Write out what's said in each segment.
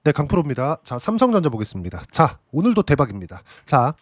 네, 강프로입니다. 자, 삼성전자 보겠습니다. 자, 오늘도 대박입니다. 자,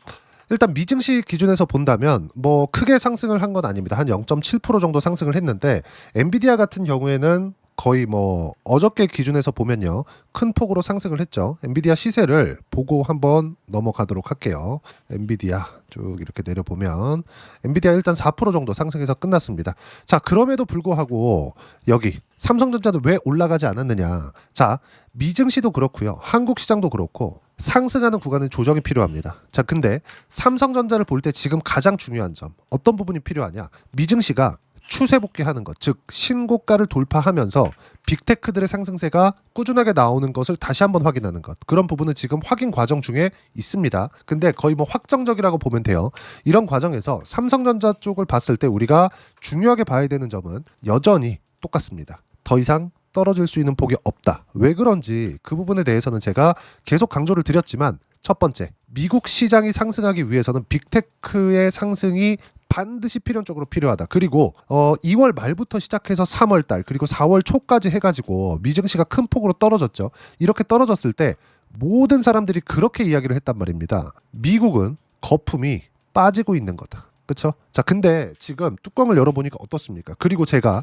일단 미증시 기준에서 본다면 뭐 크게 상승을 한 건 아닙니다. 한 0.7% 정도 상승을 했는데 엔비디아 같은 경우에는 거의 뭐 어저께 기준에서 보면요, 큰 폭으로 상승을 했죠. 엔비디아 시세를 보고 한번 넘어가도록 할게요. 엔비디아 쭉 이렇게 내려보면 엔비디아 일단 4% 정도 상승해서 끝났습니다. 자, 그럼에도 불구하고 여기 삼성전자는 왜 올라가지 않았느냐. 자, 미증시도 그렇고요, 한국 시장도 그렇고 상승하는 구간은 조정이 필요합니다. 자, 근데 삼성전자를 볼 때 지금 가장 중요한 점, 어떤 부분이 필요하냐. 미증시가 추세 복귀하는 것, 즉 신고가를 돌파하면서 빅테크들의 상승세가 꾸준하게 나오는 것을 다시 한번 확인하는 것, 그런 부분은 지금 확인 과정 중에 있습니다. 근데 거의 뭐 확정적이라고 보면 돼요. 이런 과정에서 삼성전자 쪽을 봤을 때 우리가 중요하게 봐야 되는 점은 여전히 똑같습니다. 더 이상 떨어질 수 있는 폭이 없다. 왜 그런지 그 부분에 대해서는 제가 계속 강조를 드렸지만, 첫 번째, 미국 시장이 상승하기 위해서는 빅테크의 상승이 반드시 필연적으로 필요하다. 그리고 2월 말부터 시작해서 3월 달 그리고 4월 초까지 해가지고 미증시가 큰 폭으로 떨어졌죠. 이렇게 떨어졌을 때 모든 사람들이 그렇게 이야기를 했단 말입니다. 미국은 거품이 빠지고 있는 거다. 그렇죠? 자, 근데 지금 뚜껑을 열어보니까 어떻습니까? 그리고 제가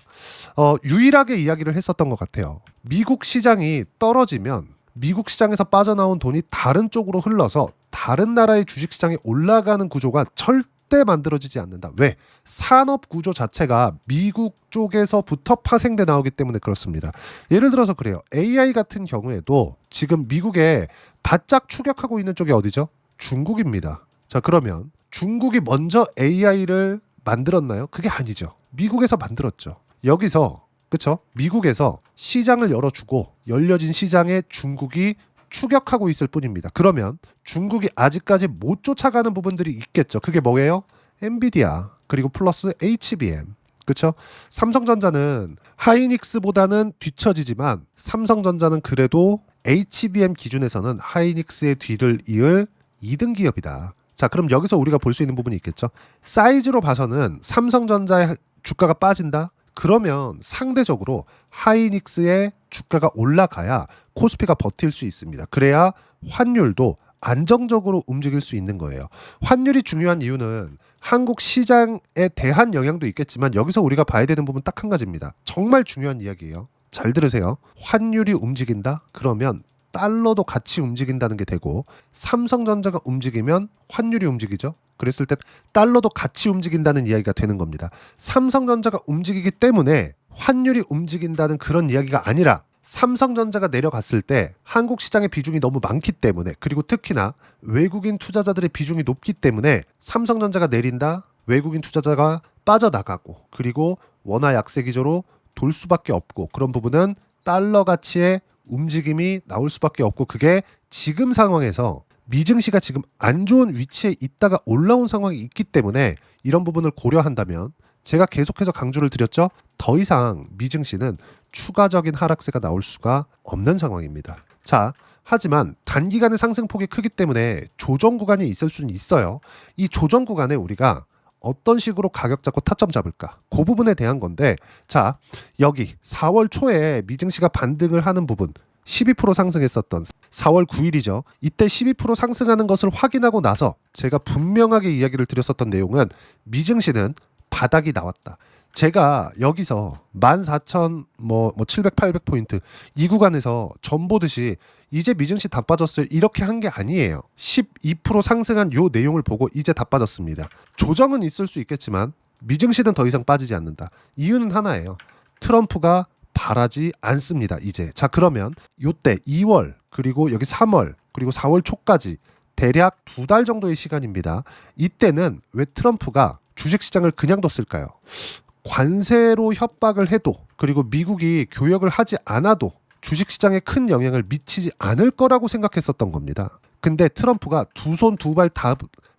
유일하게 이야기를 했었던 것 같아요. 미국 시장이 떨어지면 미국 시장에서 빠져나온 돈이 다른 쪽으로 흘러서 다른 나라의 주식시장에 올라가는 구조가 절대 만들어지지 않는다. 왜? 산업 구조 자체가 미국 쪽에서부터 파생돼 나오기 때문에 그렇습니다. 예를 들어서 그래요. AI 같은 경우에도 지금 미국에 바짝 추격하고 있는 쪽이 어디죠? 중국입니다. 자, 그러면 중국이 먼저 AI를 만들었나요? 그게 아니죠. 미국에서 만들었죠. 여기서, 그쵸? 미국에서 시장을 열어주고 열려진 시장에 중국이 추격하고 있을 뿐입니다. 그러면 중국이 아직까지 못 쫓아가는 부분들이 있겠죠. 그게 뭐예요? 엔비디아 그리고 플러스 HBM. 그렇죠? 삼성전자는 하이닉스보다는 뒤처지지만 삼성전자는 그래도 HBM 기준에서는 하이닉스의 뒤를 이을 2등 기업이다. 자, 그럼 여기서 우리가 볼 수 있는 부분이 있겠죠. 사이즈로 봐서는 삼성전자의 주가가 빠진다? 그러면 상대적으로 하이닉스의 주가가 올라가야 코스피가 버틸 수 있습니다. 그래야 환율도 안정적으로 움직일 수 있는 거예요. 환율이 중요한 이유는 한국 시장에 대한 영향도 있겠지만 여기서 우리가 봐야 되는 부분 딱 한 가지입니다. 정말 중요한 이야기예요. 잘 들으세요. 환율이 움직인다? 그러면 달러도 같이 움직인다는 게 되고, 삼성전자가 움직이면 환율이 움직이죠. 그랬을 때 달러도 같이 움직인다는 이야기가 되는 겁니다. 삼성전자가 움직이기 때문에 환율이 움직인다는 그런 이야기가 아니라, 삼성전자가 내려갔을 때 한국 시장의 비중이 너무 많기 때문에, 그리고 특히나 외국인 투자자들의 비중이 높기 때문에 삼성전자가 내린다, 외국인 투자자가 빠져나가고 그리고 원화 약세 기조로 돌 수밖에 없고, 그런 부분은 달러 가치의 움직임이 나올 수밖에 없고, 그게 지금 상황에서 미증시가 지금 안 좋은 위치에 있다가 올라온 상황이 있기 때문에 이런 부분을 고려한다면, 제가 계속해서 강조를 드렸죠. 더 이상 미증시는 추가적인 하락세가 나올 수가 없는 상황입니다. 자, 하지만 단기간의 상승폭이 크기 때문에 조정 구간이 있을 수는 있어요. 이 조정 구간에 우리가 어떤 식으로 가격 잡고 타점 잡을까? 그 부분에 대한 건데, 자, 여기 4월 초에 미증시가 반등을 하는 부분, 12% 상승했었던 4월 9일이죠. 이때 12% 상승하는 것을 확인하고 나서 제가 분명하게 이야기를 드렸었던 내용은 미증시는 바닥이 나왔다. 제가 여기서 14,700, 800포인트 이 구간에서 전 보듯이 이제 미증시 다 빠졌어요, 이렇게 한 게 아니에요. 12% 상승한 요 내용을 보고 이제 다 빠졌습니다. 조정은 있을 수 있겠지만 미증시는 더 이상 빠지지 않는다. 이유는 하나예요. 트럼프가 바라지 않습니다, 이제. 자, 그러면 요때 2월 그리고 여기 3월 그리고 4월 초까지 대략 2달 정도의 시간입니다. 이때는 왜 트럼프가 주식시장을 그냥 뒀을까요? 관세로 협박을 해도, 그리고 미국이 교역을 하지 않아도 주식시장에 큰 영향을 미치지 않을 거라고 생각했었던 겁니다. 근데 트럼프가 두 손 두 발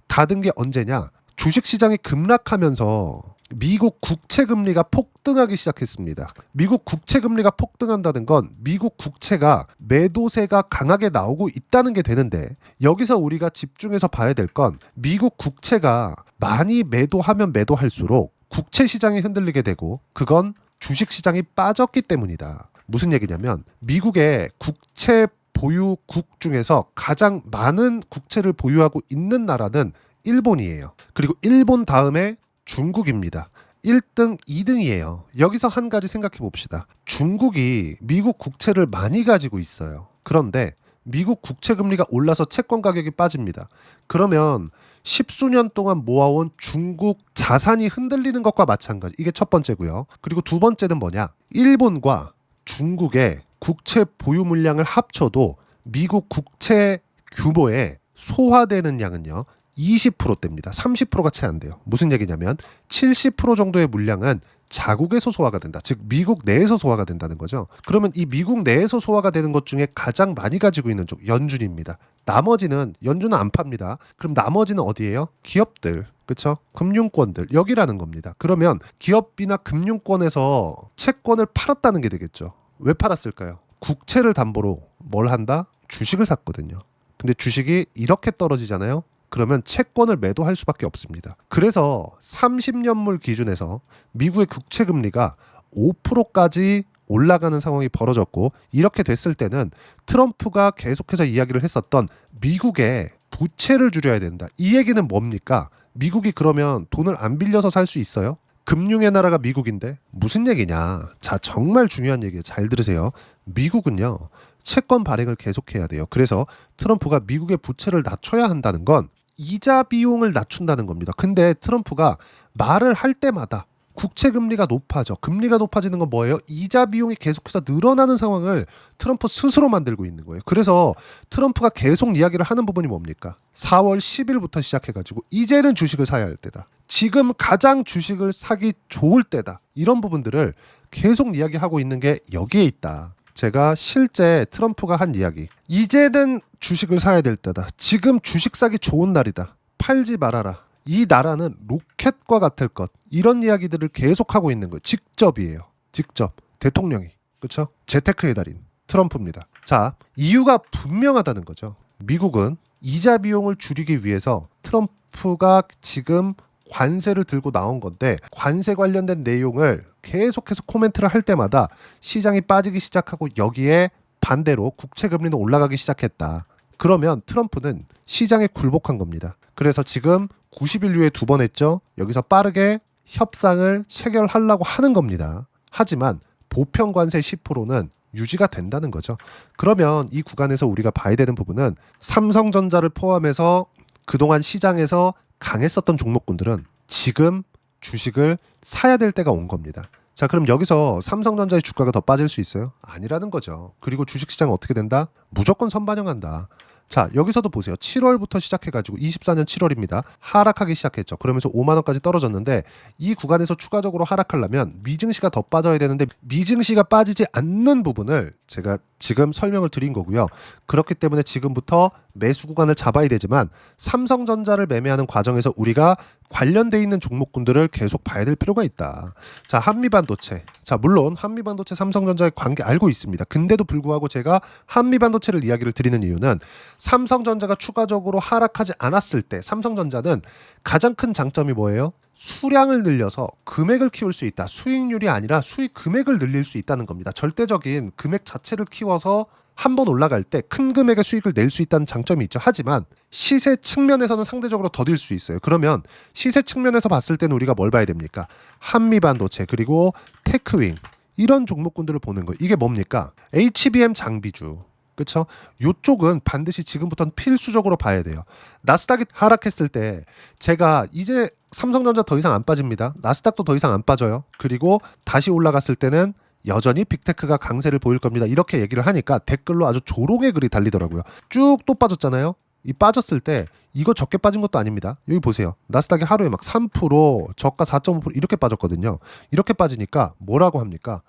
닫은 게 언제냐? 주식시장이 급락하면서 미국 국채금리가 폭등하기 시작했습니다. 미국 국채금리가 폭등한다는 건 미국 국채가 매도세가 강하게 나오고 있다는 게 되는데, 여기서 우리가 집중해서 봐야 될 건 미국 국채가 많이 매도하면 매도할수록 국채 시장이 흔들리게 되고, 그건 주식 시장이 빠졌기 때문이다. 무슨 얘기냐면 미국의 국채 보유국 중에서 가장 많은 국채를 보유하고 있는 나라는 일본이에요. 그리고 일본 다음에 중국입니다. 1등, 2등이에요. 여기서 한 가지 생각해 봅시다. 중국이 미국 국채를 많이 가지고 있어요. 그런데 미국 국채 금리가 올라서 채권 가격이 빠집니다. 그러면 십수년 동안 모아온 중국 자산이 흔들리는 것과 마찬가지. 이게 첫 번째고요. 그리고 두 번째는 뭐냐? 일본과 중국의 국채 보유 물량을 합쳐도 미국 국채 규모에 소화되는 양은요. 20%대입니다. 30%가 채 안 돼요. 무슨 얘기냐면 70% 정도의 물량은 자국에서 소화가 된다. 즉 미국 내에서 소화가 된다는 거죠. 그러면 이 미국 내에서 소화가 되는 것 중에 가장 많이 가지고 있는 쪽 연준입니다. 나머지는 연준은 안 팝니다. 그럼 나머지는 어디예요? 기업들. 그렇죠? 금융권들 여기라는 겁니다. 그러면 기업이나 금융권에서 채권을 팔았다는 게 되겠죠. 왜 팔았을까요? 국채를 담보로 뭘 한다? 주식을 샀거든요. 근데 주식이 이렇게 떨어지잖아요. 그러면 채권을 매도할 수밖에 없습니다. 그래서 30년물 기준에서 미국의 국채 금리가 5%까지 올라가는 상황이 벌어졌고, 이렇게 됐을 때는 트럼프가 계속해서 이야기를 했었던 미국의 부채를 줄여야 된다. 이 얘기는 뭡니까? 미국이 그러면 돈을 안 빌려서 살 수 있어요? 금융의 나라가 미국인데 무슨 얘기냐? 자, 정말 중요한 얘기예요. 잘 들으세요. 미국은요, 채권 발행을 계속해야 돼요. 그래서 트럼프가 미국의 부채를 낮춰야 한다는 건 이자 비용을 낮춘다는 겁니다. 근데 트럼프가 말을 할 때마다 국채 금리가 높아져. 금리가 높아지는 건 뭐예요? 이자 비용이 계속해서 늘어나는 상황을 트럼프 스스로 만들고 있는 거예요. 그래서 트럼프가 계속 이야기를 하는 부분이 뭡니까? 4월 10일부터 시작해가지고 이제는 주식을 사야 할 때다. 지금 가장 주식을 사기 좋을 때다. 이런 부분들을 계속 이야기하고 있는 게 여기에 있다. 제가 실제 트럼프가 한 이야기. 이제는 주식을 사야 될 때다. 지금 주식 사기 좋은 날이다. 팔지 말아라. 이 나라는 로켓과 같을 것. 이런 이야기들을 계속하고 있는 거예요. 직접이에요. 직접. 대통령이. 그렇죠? 재테크의 달인 트럼프입니다. 자, 이유가 분명하다는 거죠. 미국은 이자 비용을 줄이기 위해서 트럼프가 지금 관세를 들고 나온 건데, 관세 관련된 내용을 계속해서 코멘트를 할 때마다 시장이 빠지기 시작하고 여기에 반대로 국채 금리는 올라가기 시작했다. 그러면 트럼프는 시장에 굴복한 겁니다. 그래서 지금 90일 후에 2번 했죠. 여기서 빠르게 협상을 체결하려고 하는 겁니다. 하지만 보편 관세 10%는 유지가 된다는 거죠. 그러면 이 구간에서 우리가 봐야 되는 부분은 삼성전자를 포함해서 그동안 시장에서 강했었던 종목군들은 지금 주식을 사야 될 때가 온 겁니다. 자, 그럼 여기서 삼성전자의 주가가 더 빠질 수 있어요? 아니라는 거죠. 그리고 주식시장은 어떻게 된다? 무조건 선반영한다. 자, 여기서도 보세요. 7월부터 시작해가지고 24년 7월입니다. 하락하기 시작했죠. 그러면서 5만 원까지 떨어졌는데, 이 구간에서 추가적으로 하락하려면 미증시가 더 빠져야 되는데 미증시가 빠지지 않는 부분을 제가 지금 설명을 드린 거고요. 그렇기 때문에 지금부터 매수 구간을 잡아야 되지만 삼성전자를 매매하는 과정에서 우리가 관련돼 있는 종목군들을 계속 봐야 될 필요가 있다. 자, 한미반도체. 자, 물론 한미반도체 삼성전자의 관계 알고 있습니다. 근데도 불구하고 제가 한미반도체를 이야기를 드리는 이유는 삼성전자가 추가적으로 하락하지 않았을 때 삼성전자는 가장 큰 장점이 뭐예요? 수량을 늘려서 금액을 키울 수 있다. 수익률이 아니라 수익 금액을 늘릴 수 있다는 겁니다. 절대적인 금액 자체를 키워서 한번 올라갈 때 큰 금액의 수익을 낼 수 있다는 장점이 있죠. 하지만 시세 측면에서는 상대적으로 더딜 수 있어요. 그러면 시세 측면에서 봤을 때는 우리가 뭘 봐야 됩니까? 한미반도체 그리고 테크윙 이런 종목군들을 보는 거예요. 이게 뭡니까? HBM 장비주. 그렇죠? 이쪽은 반드시 지금부터는 필수적으로 봐야 돼요. 나스닥이 하락했을 때 제가 이제 삼성전자 더 이상 안 빠집니다. 나스닥도 더 이상 안 빠져요. 그리고 다시 올라갔을 때는 여전히 빅테크가 강세를 보일 겁니다. 이렇게 얘기를 하니까 댓글로 아주 조롱의 글이 달리더라고요. 쭉 또 빠졌잖아요. 이 빠졌을 때 이거 적게 빠진 것도 아닙니다. 여기 보세요. 나스닥이 하루에 막 3%, 저가 4.5% 이렇게 빠졌거든요. 이렇게 빠지니까 뭐라고 합니까?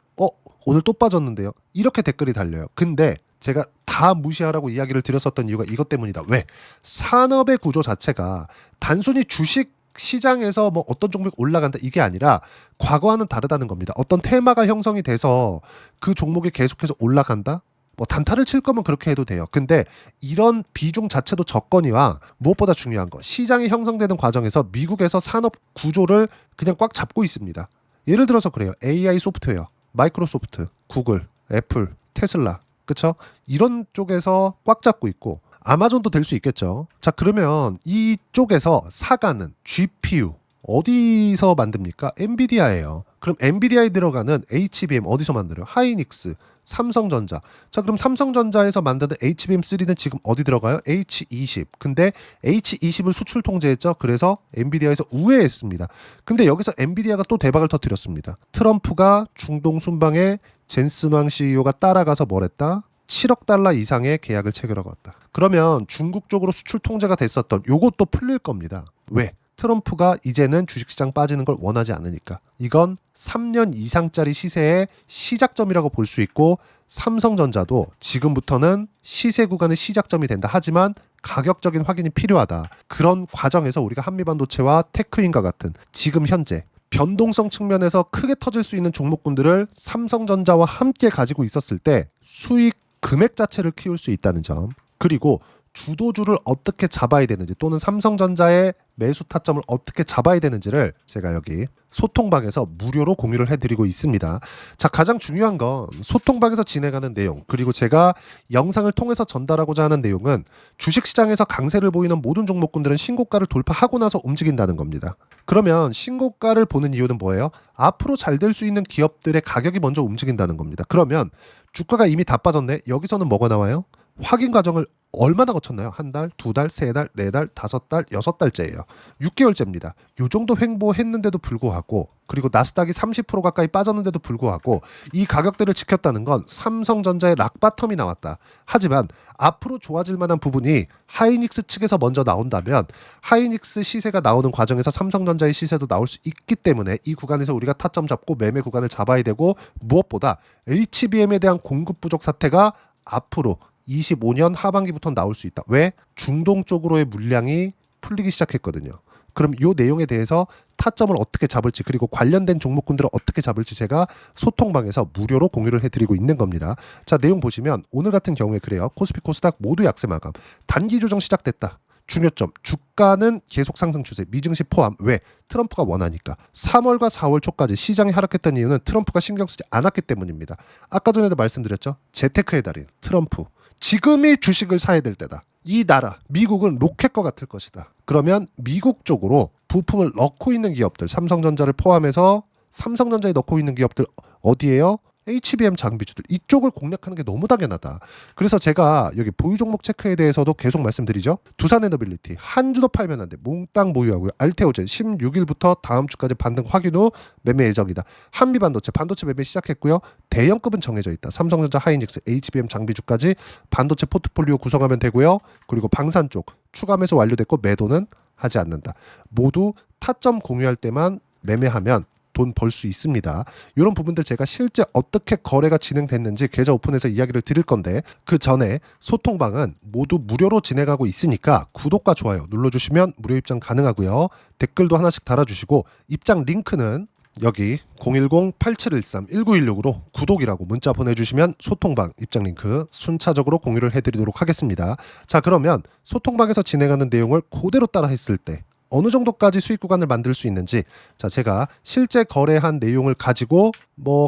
오늘 또 빠졌는데요. 이렇게 댓글이 달려요. 근데 제가 다 무시하라고 이야기를 드렸었던 이유가 이것 때문이다. 왜? 산업의 구조 자체가 단순히 주식 시장에서 뭐 어떤 종목이 올라간다 이게 아니라 과거와는 다르다는 겁니다. 어떤 테마가 형성이 돼서 그 종목이 계속해서 올라간다? 뭐 단타를 칠 거면 그렇게 해도 돼요. 근데 이런 비중 자체도 적거니와 무엇보다 중요한 거 시장이 형성되는 과정에서 미국에서 산업 구조를 그냥 꽉 잡고 있습니다. 예를 들어서 그래요. AI 소프트웨어, 마이크로소프트, 구글, 애플, 테슬라 그쵸? 이런 쪽에서 꽉 잡고 있고 아마존도 될 수 있겠죠. 자, 그러면 이쪽에서 사가는 GPU 어디서 만듭니까? 엔비디아예요. 그럼 엔비디아에 들어가는 HBM 어디서 만들어요? 하이닉스, 삼성전자. 자, 그럼 삼성전자에서 만드는 HBM3는 지금 어디 들어가요? H20. 근데 H20을 수출 통제했죠. 그래서 엔비디아에서 우회했습니다. 근데 여기서 엔비디아가 또 대박을 터뜨렸습니다. 트럼프가 중동 순방에 젠슨 왕 CEO가 따라가서 뭘 했다? 7억 달러 이상의 계약을 체결하고 왔다. 그러면 중국 쪽으로 수출 통제가 됐었던 요것도 풀릴 겁니다. 왜? 트럼프가 이제는 주식시장 빠지는 걸 원하지 않으니까. 이건 3년 이상짜리 시세의 시작점이라고 볼 수 있고 삼성전자도 지금부터는 시세 구간의 시작점이 된다. 하지만 가격적인 확인이 필요하다. 그런 과정에서 우리가 한미반도체와 테크인과 같은 지금 현재 변동성 측면에서 크게 터질 수 있는 종목군들을 삼성전자와 함께 가지고 있었을 때 수익 금액 자체를 키울 수 있다는 점, 그리고 주도주를 어떻게 잡아야 되는지 또는 삼성전자의 매수 타점을 어떻게 잡아야 되는지를 제가 여기 소통방에서 무료로 공유를 해드리고 있습니다. 자, 가장 중요한 건 소통방에서 진행하는 내용, 그리고 제가 영상을 통해서 전달하고자 하는 내용은 주식시장에서 강세를 보이는 모든 종목군들은 신고가를 돌파하고 나서 움직인다는 겁니다. 그러면 신고가를 보는 이유는 뭐예요? 앞으로 잘 될 수 있는 기업들의 가격이 먼저 움직인다는 겁니다. 그러면 주가가 이미 다 빠졌네. 여기서는 뭐가 나와요? 확인 과정을 얼마나 거쳤나요? 한 달, 두 달, 세 달, 네 달, 다섯 달, 여섯 달째예요. 6개월째입니다. 요 정도 횡보했는데도 불구하고, 그리고 나스닥이 30% 가까이 빠졌는데도 불구하고 이 가격대를 지켰다는 건 삼성전자의 락바텀이 나왔다. 하지만 앞으로 좋아질 만한 부분이 하이닉스 측에서 먼저 나온다면 하이닉스 시세가 나오는 과정에서 삼성전자의 시세도 나올 수 있기 때문에 이 구간에서 우리가 타점 잡고 매매 구간을 잡아야 되고, 무엇보다 HBM에 대한 공급 부족 사태가 앞으로 25년 하반기부터 나올 수 있다. 왜? 중동 쪽으로의 물량이 풀리기 시작했거든요. 그럼 이 내용에 대해서 타점을 어떻게 잡을지, 그리고 관련된 종목군들을 어떻게 잡을지 제가 소통방에서 무료로 공유를 해드리고 있는 겁니다. 자, 내용 보시면 오늘 같은 경우에 그래요. 코스피 코스닥 모두 약세 마감. 단기 조정 시작됐다. 중요점, 주가는 계속 상승 추세, 미증시 포함. 왜? 트럼프가 원하니까. 3월과 4월 초까지 시장이 하락했던 이유는 트럼프가 신경 쓰지 않았기 때문입니다. 아까 전에도 말씀드렸죠. 재테크의 달인 트럼프. 지금이 주식을 사야 될 때다. 이 나라 미국은 로켓과 같을 것이다. 그러면 미국 쪽으로 부품을 넣고 있는 기업들, 삼성전자를 포함해서 삼성전자에 넣고 있는 기업들 어디예요? HBM 장비주들, 이쪽을 공략하는 게 너무 당연하다. 그래서 제가 여기 보유 종목 체크에 대해서도 계속 말씀드리죠. 두산에너빌리티 한 주도 팔면 안 돼. 몽땅 보유하고요. 알테오젠 16일부터 다음 주까지 반등 확인 후 매매 예정이다. 한미반도체 반도체 매매 시작했고요. 대형급은 정해져 있다. 삼성전자, 하이닉스, HBM 장비주까지 반도체 포트폴리오 구성하면 되고요. 그리고 방산 쪽 추가 매수 완료됐고 매도는 하지 않는다. 모두 타점 공유할 때만 매매하면 돈 벌 수 있습니다. 이런 부분들 제가 실제 어떻게 거래가 진행됐는지 계좌 오픈해서 이야기를 드릴 건데, 그 전에 소통방은 모두 무료로 진행하고 있으니까 구독과 좋아요 눌러주시면 무료 입장 가능하고요. 댓글도 하나씩 달아주시고 입장 링크는 여기 010-8713-1916으로 구독이라고 문자 보내주시면 소통방 입장 링크 순차적으로 공유를 해드리도록 하겠습니다. 자, 그러면 소통방에서 진행하는 내용을 그대로 따라 했을 때 어느 정도까지 수익 구간을 만들 수 있는지, 자, 제가 실제 거래한 내용을 가지고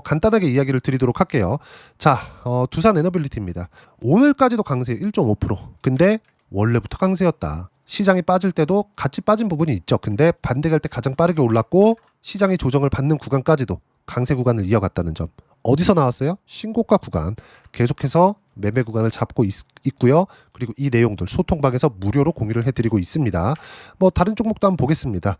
간단하게 이야기를 드리도록 할게요. 자, 두산에너빌리티입니다. 오늘까지도 강세 1.5%. 근데 원래부터 강세였다. 시장이 빠질 때도 같이 빠진 부분이 있죠. 근데 반대 갈 때 가장 빠르게 올랐고 시장이 조정을 받는 구간까지도 강세 구간을 이어갔다는 점. 어디서 나왔어요? 신고가 구간. 계속해서 매매 구간을 잡고 있고요. 그리고 이 내용들 소통방에서 무료로 공유를 해드리고 있습니다. 다른 종목도 한번 보겠습니다.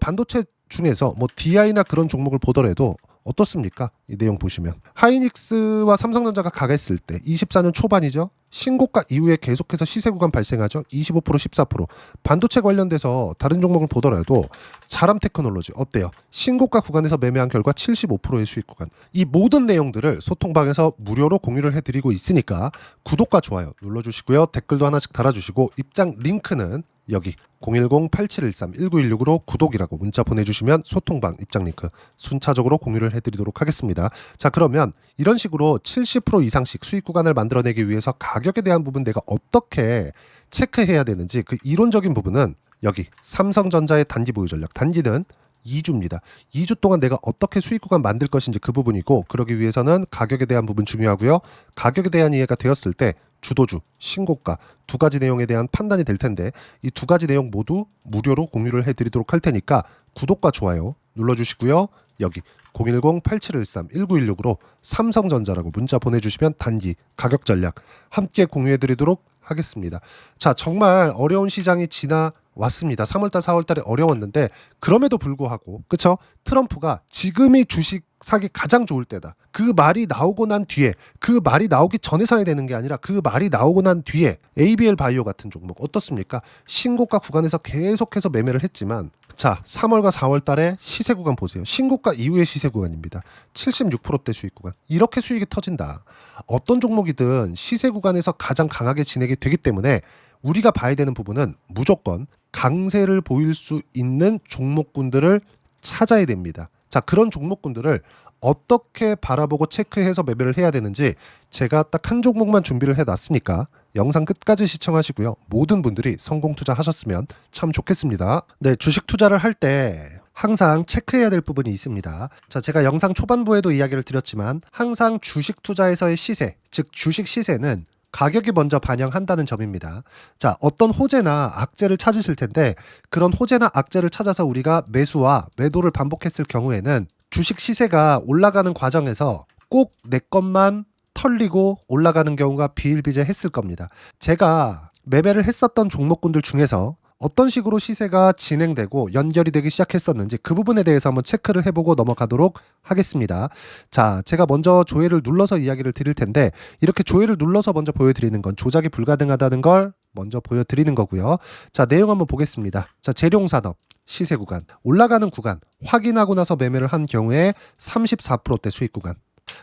반도체 중에서 DI나 그런 종목을 보더라도 어떻습니까? 이 내용 보시면 하이닉스와 삼성전자가 가겠을 때 24년 초반이죠. 신고가 이후에 계속해서 시세 구간 발생하죠. 25%, 14%. 반도체 관련돼서 다른 종목을 보더라도 자람 테크놀로지 어때요? 신고가 구간에서 매매한 결과 75%의 수익 구간. 이 모든 내용들을 소통방에서 무료로 공유를 해드리고 있으니까 구독과 좋아요 눌러주시고요. 댓글도 하나씩 달아주시고 입장 링크는 여기 010-8713-1916으로 구독이라고 문자 보내주시면 소통방 입장 링크 순차적으로 공유를 해드리도록 하겠습니다. 자, 그러면 이런 식으로 70% 이상씩 수익 구간을 만들어내기 위해서 가격에 대한 부분 내가 어떻게 체크해야 되는지 그 이론적인 부분은 여기 삼성전자의 단기 보유 전략, 단기는 2주입니다. 2주 동안 내가 어떻게 수익 구간 만들 것인지 그 부분이고, 그러기 위해서는 가격에 대한 부분 중요하고요. 가격에 대한 이해가 되었을 때 주도주, 신고가 두 가지 내용에 대한 판단이 될 텐데, 이 두 가지 내용 모두 무료로 공유를 해드리도록 할 테니까 구독과 좋아요 눌러주시고요. 여기 010-8713-1916으로 삼성전자라고 문자 보내주시면 단기 가격 전략 함께 공유해드리도록 하겠습니다. 자, 정말 어려운 시장이 지나왔습니다. 3월달 4월달에 어려웠는데, 그럼에도 불구하고 그쵸? 트럼프가 지금이 주식 사기 가장 좋을 때다, 그 말이 나오고 난 뒤에, 그 말이 나오기 전에 사야 되는 게 아니라 그 말이 나오고 난 뒤에 ABL 바이오 같은 종목 어떻습니까? 신고가 구간에서 계속해서 매매를 했지만, 자 3월과 4월 달에 시세 구간 보세요. 신고가 이후의 시세 구간입니다. 76%대 수익 구간. 이렇게 수익이 터진다. 어떤 종목이든 시세 구간에서 가장 강하게 진행이 되기 때문에 우리가 봐야 되는 부분은 무조건 강세를 보일 수 있는 종목군들을 찾아야 됩니다. 자, 그런 종목군들을 어떻게 바라보고 체크해서 매매를 해야 되는지 제가 딱 한 종목만 준비를 해놨으니까 영상 끝까지 시청하시고요. 모든 분들이 성공 투자하셨으면 참 좋겠습니다. 네, 주식 투자를 할 때 항상 체크해야 될 부분이 있습니다. 자, 제가 영상 초반부에도 이야기를 드렸지만 항상 주식 투자에서의 시세, 즉 주식 시세는 가격이 먼저 반영한다는 점입니다. 자, 어떤 호재나 악재를 찾으실 텐데, 그런 호재나 악재를 찾아서 우리가 매수와 매도를 반복했을 경우에는 주식 시세가 올라가는 과정에서 꼭 내 것만 털리고 올라가는 경우가 비일비재했을 겁니다. 제가 매매를 했었던 종목군들 중에서 어떤 식으로 시세가 진행되고 연결이 되기 시작했었는지 그 부분에 대해서 한번 체크를 해보고 넘어가도록 하겠습니다. 자, 제가 먼저 조회를 눌러서 이야기를 드릴 텐데, 이렇게 조회를 눌러서 먼저 보여드리는 건 조작이 불가능하다는 걸 먼저 보여드리는 거고요. 자, 내용 한번 보겠습니다. 자, 재룡산업 시세 구간, 올라가는 구간 확인하고 나서 매매를 한 경우에 34%대 수익 구간.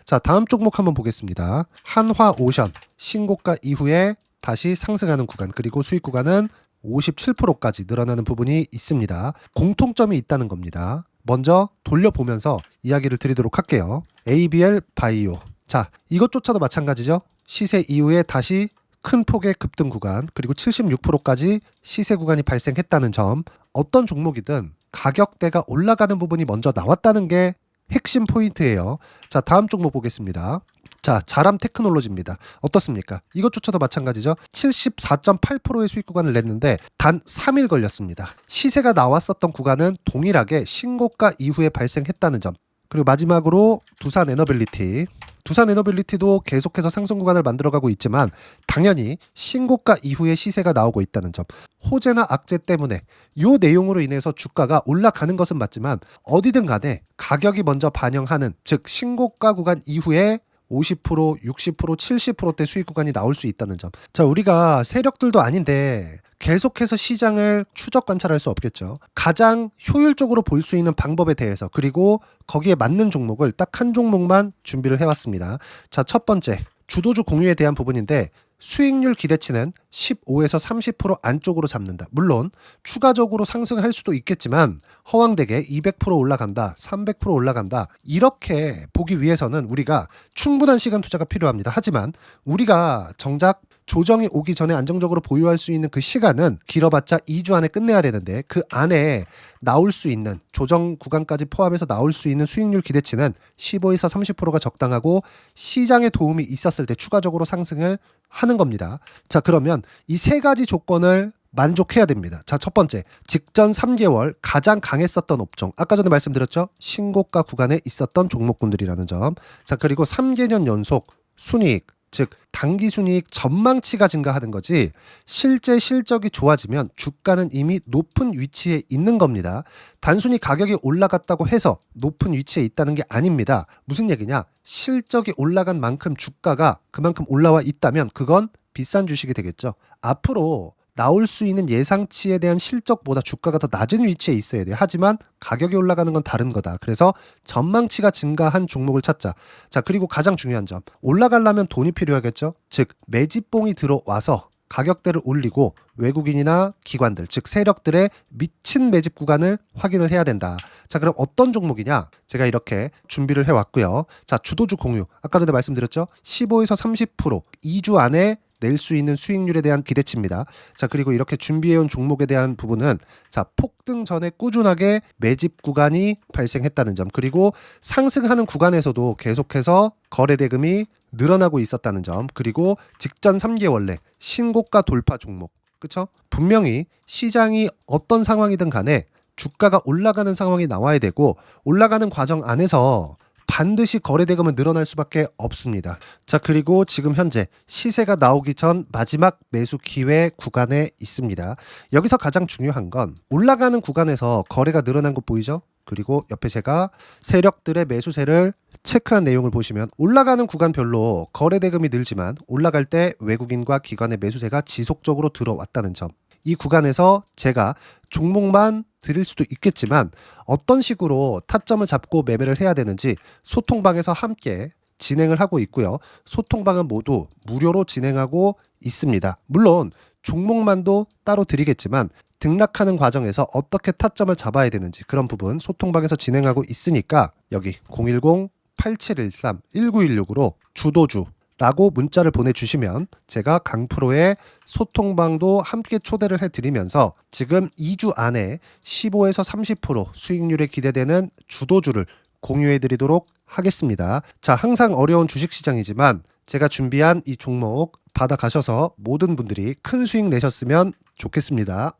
자, 다음 종목 한번 보겠습니다. 한화오션 신고가 이후에 다시 상승하는 구간, 그리고 수익 구간은 57%까지 늘어나는 부분이 있습니다. 공통점이 있다는 겁니다. 먼저 돌려보면서 이야기를 드리도록 할게요. ABL 바이오. 자, 이것조차도 마찬가지죠. 시세 이후에 다시 큰 폭의 급등 구간, 그리고 76%까지 시세 구간이 발생했다는 점. 어떤 종목이든 가격대가 올라가는 부분이 먼저 나왔다는 게 핵심 포인트예요. 자, 다음 종목 보겠습니다. 자, 자람 테크놀로지입니다. 어떻습니까? 이것조차도 마찬가지죠. 74.8%의 수익 구간을 냈는데 단 3일 걸렸습니다. 시세가 나왔었던 구간은 동일하게 신고가 이후에 발생했다는 점. 그리고 마지막으로 두산 에너빌리티. 두산 에너빌리티도 계속해서 상승 구간을 만들어가고 있지만 당연히 신고가 이후에 시세가 나오고 있다는 점. 호재나 악재 때문에 이 내용으로 인해서 주가가 올라가는 것은 맞지만 어디든 간에 가격이 먼저 반영하는, 즉 신고가 구간 이후에 50%, 60%, 70%대 수익 구간이 나올 수 있다는 점. 자, 우리가 세력들도 아닌데 계속해서 시장을 추적 관찰할 수 없겠죠. 가장 효율적으로 볼 수 있는 방법에 대해서, 그리고 거기에 맞는 종목을 딱 한 종목만 준비를 해왔습니다. 자, 첫 번째 주도주 공유에 대한 부분인데, 수익률 기대치는 15에서 30% 안쪽으로 잡는다. 물론 추가적으로 상승할 수도 있겠지만 허황되게 200% 올라간다, 300% 올라간다, 이렇게 보기 위해서는 우리가 충분한 시간 투자가 필요합니다. 하지만 우리가 정작 조정이 오기 전에 안정적으로 보유할 수 있는 그 시간은 길어봤자 2주 안에 끝내야 되는데, 그 안에 나올 수 있는 조정 구간까지 포함해서 나올 수 있는 수익률 기대치는 15에서 30%가 적당하고 시장에 도움이 있었을 때 추가적으로 상승을 하는 겁니다. 자, 그러면 이 세 가지 조건을 만족해야 됩니다. 자, 첫 번째, 직전 3개월 가장 강했었던 업종. 아까 전에 말씀드렸죠? 신고가 구간에 있었던 종목군들이라는 점. 자, 그리고 3개년 연속 순이익, 즉 단기 순이익 전망치가 증가하는 거지, 실제 실적이 좋아지면 주가는 이미 높은 위치에 있는 겁니다. 단순히 가격이 올라갔다고 해서 높은 위치에 있다는 게 아닙니다. 무슨 얘기냐? 실적이 올라간 만큼 주가가 그만큼 올라와 있다면 그건 비싼 주식이 되겠죠. 앞으로 나올 수 있는 예상치에 대한 실적보다 주가가 더 낮은 위치에 있어야 돼요. 하지만 가격이 올라가는 건 다른 거다. 그래서 전망치가 증가한 종목을 찾자. 자, 그리고 가장 중요한 점, 올라가려면 돈이 필요하겠죠. 즉 매집봉이 들어와서 가격대를 올리고 외국인이나 기관들, 즉 세력들의 미친 매집 구간을 확인을 해야 된다. 자, 그럼 어떤 종목이냐? 제가 이렇게 준비를 해왔고요. 자, 주도주 공유. 아까 전에 말씀드렸죠. 15에서 30% 2주 안에 낼 수 있는 수익률에 대한 기대치입니다. 자, 그리고 이렇게 준비해온 종목에 대한 부분은 자, 폭등 전에 꾸준하게 매집 구간이 발생했다는 점, 그리고 상승하는 구간에서도 계속해서 거래 대금이 늘어나고 있었다는 점, 그리고 직전 3개월 내 신고가 돌파 종목, 그쵸? 분명히 시장이 어떤 상황이든 간에 주가가 올라가는 상황이 나와야 되고, 올라가는 과정 안에서 반드시 거래 대금은 늘어날 수밖에 없습니다. 자, 그리고 지금 현재 시세가 나오기 전 마지막 매수 기회 구간에 있습니다. 여기서 가장 중요한 건 올라가는 구간에서 거래가 늘어난 거 보이죠? 그리고 옆에 제가 세력들의 매수세를 체크한 내용을 보시면 올라가는 구간별로 거래 대금이 늘지만 올라갈 때 외국인과 기관의 매수세가 지속적으로 들어왔다는 점, 이 구간에서 제가 종목만 드릴 수도 있겠지만 어떤 식으로 타점을 잡고 매매를 해야 되는지 소통방에서 함께 진행을 하고 있고요. 소통방은 모두 무료로 진행하고 있습니다. 물론 종목만도 따로 드리겠지만 등락하는 과정에서 어떻게 타점을 잡아야 되는지 그런 부분 소통방에서 진행하고 있으니까 여기 010-8713-1916으로 주도주 라고 문자를 보내주시면 제가 강프로의 소통방도 함께 초대를 해드리면서 지금 2주 안에 15에서 30% 수익률에 기대되는 주도주를 공유해드리도록 하겠습니다. 자, 항상 어려운 주식시장이지만 제가 준비한 이 종목 받아가셔서 모든 분들이 큰 수익 내셨으면 좋겠습니다.